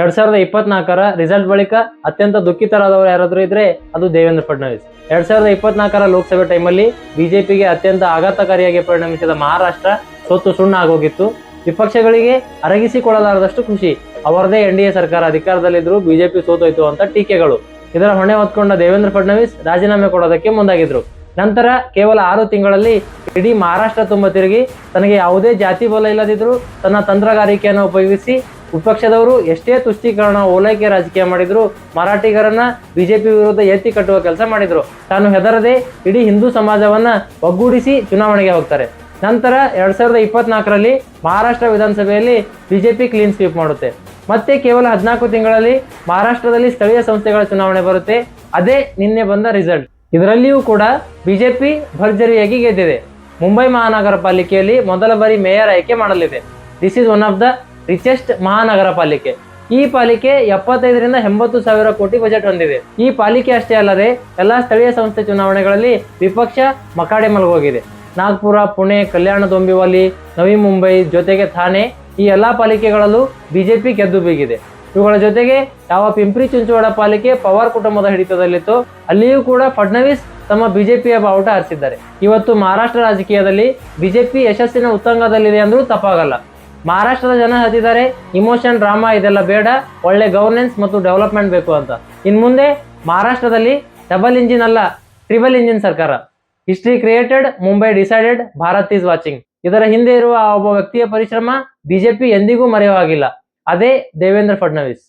2024 result ಬಳಿಕ ಅತ್ಯಂತ ದುಃಖಿತರಾದವರು ಯಾರಾದ್ರೂ ಇದ್ರೆ ಅದು ದೇವೇಂದ್ರ ಫಡ್ನವೀಸ್. 2024 ಲೋಕಸಭೆ ಟೈಮಲ್ಲಿ ಬಿಜೆಪಿಗೆ ಅತ್ಯಂತ ಆಘಾತಕಾರಿಯಾಗಿ ಪರಿಣಮಿಸಿದ ಮಹಾರಾಷ್ಟ್ರ ಸೋತು ಸುಣ್ಣ ಆಗೋಗಿತ್ತು. ವಿಪಕ್ಷಗಳಿಗೆ ಅರಗಿಸಿಕೊಳ್ಳಲಾರದಷ್ಟು ಖುಷಿ. ಅವರದೇ ಎನ್ಡಿಎ ಸರ್ಕಾರ ಅಧಿಕಾರದಲ್ಲಿದ್ರು ಬಿಜೆಪಿ ಸೋತೋಯ್ತು ಅಂತ ಟೀಕೆಗಳು. ಇದರ ಹೊಣೆ ಹೊತ್ಕೊಂಡ ದೇವೇಂದ್ರ ಫಡ್ನವೀಸ್ ರಾಜೀನಾಮೆ ಕೊಡೋದಕ್ಕೆ ಮುಂದಾಗಿದ್ರು. ನಂತರ ಕೇವಲ 6 ತಿಂಗಳಲ್ಲಿ ಇಡೀ ಮಹಾರಾಷ್ಟ್ರ ತುಂಬ ತಿರುಗಿ ತನಗೆ ಯಾವುದೇ ಜಾತಿ ಬಲ ಇಲ್ಲದಿದ್ರು ತನ್ನ ತಂತ್ರಗಾರಿಕೆಯನ್ನು ಉಪಯೋಗಿಸಿ ವಿಪಕ್ಷದವರು ಎಷ್ಟೇ ತುಷ್ಟೀಕರಣ ಓಲೈಕೆ ರಾಜಕೀಯ ಮಾಡಿದ್ರು ಮರಾಠಿಗರನ್ನ ಬಿಜೆಪಿ ವಿರುದ್ಧ ಎತ್ತಿ ಕಟ್ಟುವ ಕೆಲಸ ಮಾಡಿದ್ರು. ತಾನು ಹೆದರದೆ ಇಡೀ ಹಿಂದೂ ಸಮಾಜವನ್ನ ಒಗ್ಗೂಡಿಸಿ ಚುನಾವಣೆಗೆ ಹೋಗ್ತಾರೆ. ನಂತರ 2024ರಲ್ಲಿ ಮಹಾರಾಷ್ಟ್ರ ವಿಧಾನಸಭೆಯಲ್ಲಿ ಬಿಜೆಪಿ ಕ್ಲೀನ್ ಸ್ವೀಪ್ ಮಾಡುತ್ತೆ. ಮತ್ತೆ ಕೇವಲ 14 ತಿಂಗಳಲ್ಲಿ ಮಹಾರಾಷ್ಟ್ರದಲ್ಲಿ ಸ್ಥಳೀಯ ಸಂಸ್ಥೆಗಳ ಚುನಾವಣೆ ಬರುತ್ತೆ. ಅದೇ ನಿನ್ನೆ ಬಂದ ರಿಸಲ್ಟ್. ಇದರಲ್ಲಿಯೂ ಕೂಡ ಬಿಜೆಪಿ ಭರ್ಜರಿಯಾಗಿ ಗೆದ್ದಿದೆ. ಮುಂಬೈ ಮಹಾನಗರ ಪಾಲಿಕೆಯಲ್ಲಿ ಮೊದಲ ಬಾರಿ ಮೇಯರ್ ಆಯ್ಕೆ ಮಾಡಲಿದೆ. This is one of the richest ಮಹಾನಗರ ಪಾಲಿಕೆ. ಈ ಪಾಲಿಕೆ 75 ರಿಂದ 80 ಸಾವಿರ ಕೋಟಿ ಬಜೆಟ್ ಹೊಂದಿದೆ. ಈ ಪಾಲಿಕೆ ಅಷ್ಟೇ ಅಲ್ಲದೆ ಎಲ್ಲಾ ಸ್ಥಳೀಯ ಸಂಸ್ಥೆ ಚುನಾವಣೆಗಳಲ್ಲಿ ವಿಪಕ್ಷ ಮಕಾಡೆ ಮಲಗೋಗಿದೆ. ನಾಗ್ಪುರ, ಪುಣೆ, ಕಲ್ಯಾಣ ದೊಂಬಿವಲಿ, ನವಿ ಮುಂಬೈ ಜೊತೆಗೆ ಥಾಣೆ ಈ ಎಲ್ಲಾ ಪಾಲಿಕೆಗಳಲ್ಲೂ ಬಿಜೆಪಿ ಗೆದ್ದು ಬೀಗಿದೆ. ಇವುಗಳ ಜೊತೆಗೆ ಯಾವ ಪಿಂಪ್ರಿ ಚಿಂಚೋಡ ಪಾಲಿಕೆ ಪವಾರ್ ಕುಟುಂಬದ ಹಿಡಿತದಲ್ಲಿತ್ತು ಅಲ್ಲಿಯೂ ಕೂಡ ಫಡ್ನವೀಸ್ ತಮ್ಮ ಬಿಜೆಪಿಯ ಬಾವುಟ ಹಾರಿಸಿದ್ದಾರೆ. ಇವತ್ತು ಮಹಾರಾಷ್ಟ್ರ ರಾಜಕೀಯದಲ್ಲಿ ಬಿಜೆಪಿ ಯಶಸ್ಸಿನ ಉತ್ತುಂಗದಲ್ಲಿದೆ ಅಂದ್ರೂ ತಪ್ಪಾಗಲ್ಲ. ಮಹಾರಾಷ್ಟ್ರದ ಜನ ಹತ್ತಿದ್ದಾರೆ ಇಮೋಷನ್, ಡ್ರಾಮಾ ಇದೆಲ್ಲ ಬೇಡ, ಒಳ್ಳೆ ಗವರ್ನೆನ್ಸ್ ಮತ್ತು ಡೆವಲಪ್ಮೆಂಟ್ ಬೇಕು ಅಂತ. ಇನ್ ಮುಂದೆ ಮಹಾರಾಷ್ಟ್ರದಲ್ಲಿ ಡಬಲ್ ಇಂಜಿನ್ ಅಲ್ಲ, ಟ್ರಿಬಲ್ ಇಂಜಿನ್ ಸರ್ಕಾರ. History created, Mumbai decided, Bharat is watching. ಇದರ ಹಿಂದೆ ಇರುವ ಒಬ್ಬ ವ್ಯಕ್ತಿಯ ಪರಿಶ್ರಮ ಬಿಜೆಪಿ ಎಂದಿಗೂ ಮರೆಯುವಾಗಿಲ್ಲ. ಅದೇ ದೇವೇಂದ್ರ ಫಡ್ನವೀಸ್.